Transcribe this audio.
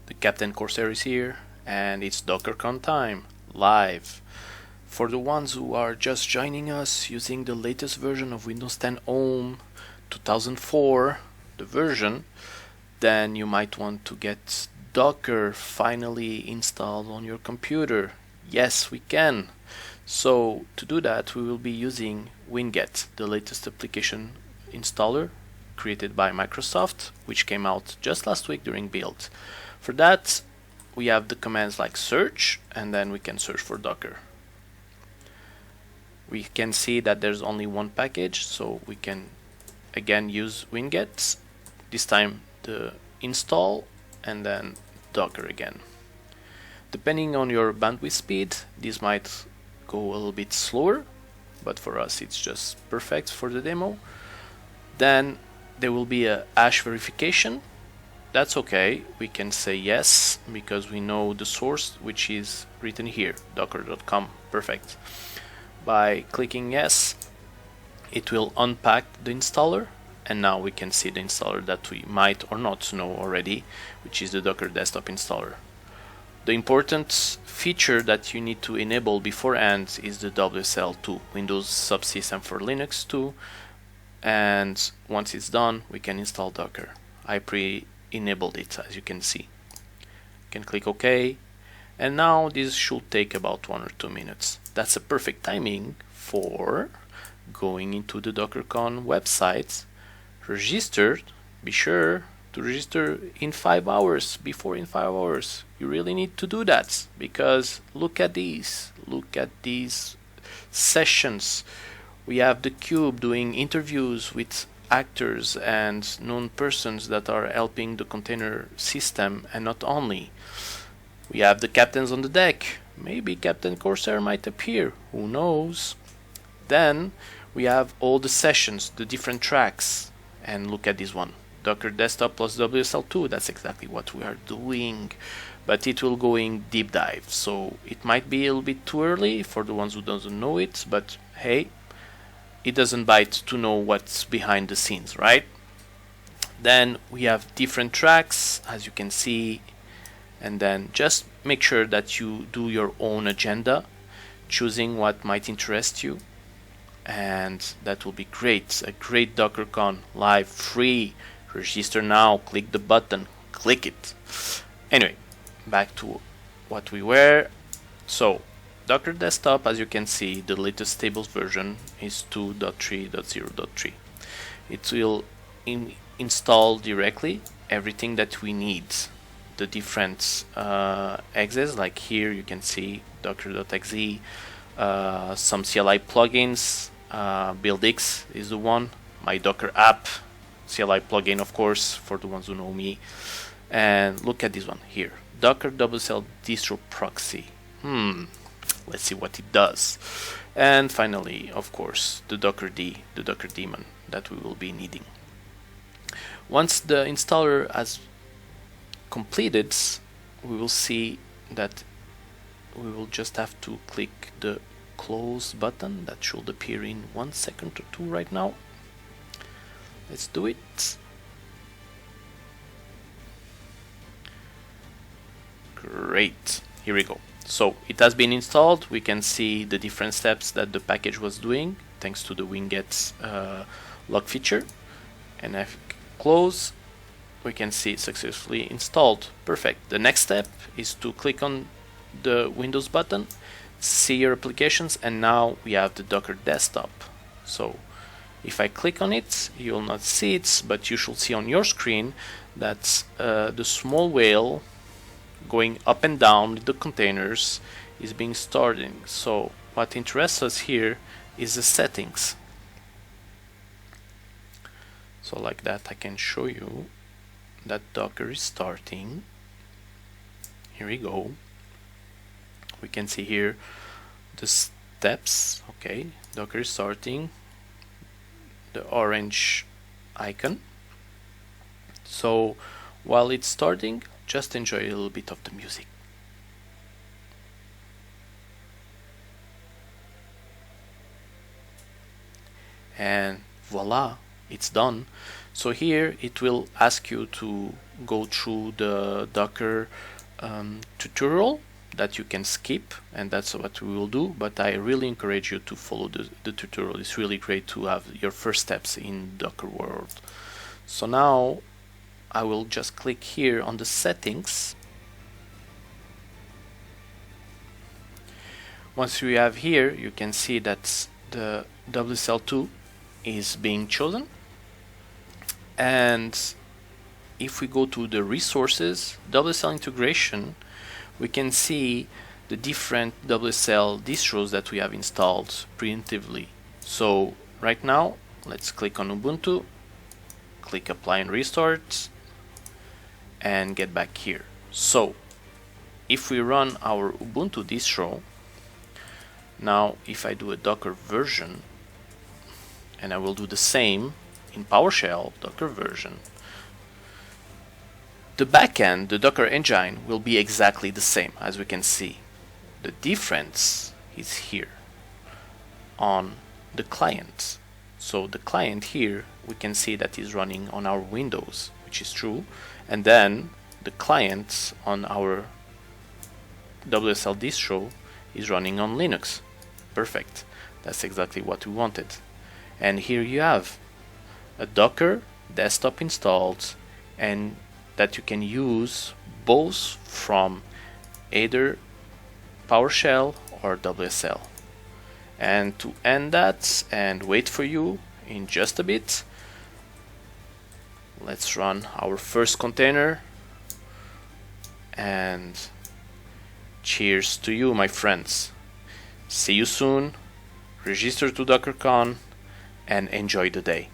The Captain Corsair is here, and it's DockerCon time, live. For the ones who are just joining us using the latest version of Windows 10 Home 2004, the version, then you might want to get Docker finally installed on your computer. Yes, we can. So to do that, we will be using Winget, the latest application installer created by Microsoft, which came out just last week during build. For that, we have the commands like search, and then we can search for Docker. We can see that there's only one package, so we can again use Winget, this time the install, and then Docker again. Depending on your bandwidth speed, this might go a little bit slower, but for us it's just perfect for the demo. Then there will be a hash verification. That's okay, we can say yes because we know the source, which is written here, docker.com. Perfect. By clicking yes, it will unpack the installer, and now we can see the installer that we might or not know already, which is the Docker Desktop installer. The important feature that you need to enable beforehand is the WSL2, Windows Subsystem for Linux 2, and once it's done, we can install Docker. I pre-enabled it, as you can see. You can click OK, and now this should take about 1 or 2 minutes. That's a perfect timing for going into the DockerCon website, registered. Be sure to register in 5 hours, before in 5 hours. You really need to do that, because look at these sessions. We have the Cube doing interviews with actors and known persons that are helping the container system, and not only. We have the captains on the deck. Maybe Captain Corsair might appear, who knows. Then we have all the sessions, the different tracks, and look at this one, Docker Desktop plus WSL2. That's exactly what we are doing, but it will go in deep dive, so it might be a little bit too early for the ones who doesn't know it, but hey, it doesn't bite to know what's behind the scenes, right? Then we have different tracks, as you can see, and then just make sure that you do your own agenda, choosing what might interest you, and that will be great. A great DockerCon live, free. Register now, click the button, click it. Anyway, back to what we were. So Docker Desktop, as you can see, the latest stable version is 2.3.0.3. It will install directly everything that we need. The different exes, like here you can see docker.exe, some CLI plugins, BuildX is the one, my Docker app, CLI plugin of course, for the ones who know me. And look at this one here, Docker WSL distro proxy. Let's see what it does. And finally, of course, the Docker daemon that we will be needing. Once the installer has completed, we will see that we will just have to click the close button that should appear in 1 second or 2 right now. Let's do it. Great, here we go. So it has been installed. We can see the different steps that the package was doing thanks to the Winget log feature, and if I close, we can see successfully installed. Perfect. The next step is to click on the Windows button, see your applications, and now we have the Docker Desktop. So if I click on it, you will not see it, but you should see on your screen that the small whale going up and down the containers is being started. So what interests us here is the settings. So like that, I can show you that Docker is starting. Here we go. We can see here the steps. Okay, Docker is starting, the orange icon. So while it's starting, just enjoy a little bit of the music. And voila, it's done. So here it will ask you to go through the Docker tutorial that you can skip, and that's what we will do, but I really encourage you to follow the tutorial. It's really great to have your first steps in Docker world. So now I will just click here on the settings. Once we have here, you can see that the WSL2 is being chosen, and if we go to the resources, WSL integration, we can see the different WSL distros that we have installed preemptively. So right now, let's click on Ubuntu, click apply and restart, and get back here. So if we run our Ubuntu distro, now if I do a Docker version, and I will do the same in PowerShell Docker version, the backend, the Docker engine, will be exactly the same, as we can see. The difference is here on the client. So the client here, we can see that is running on our Windows, which is true, and then the client on our WSL distro is running on Linux. Perfect. That's exactly what we wanted. And here you have a Docker desktop installed, and that you can use both from either PowerShell or WSL. And to end that and wait for you in just a bit, let's run our first container, and cheers to you, my friends. See you soon, register to DockerCon, and enjoy the day.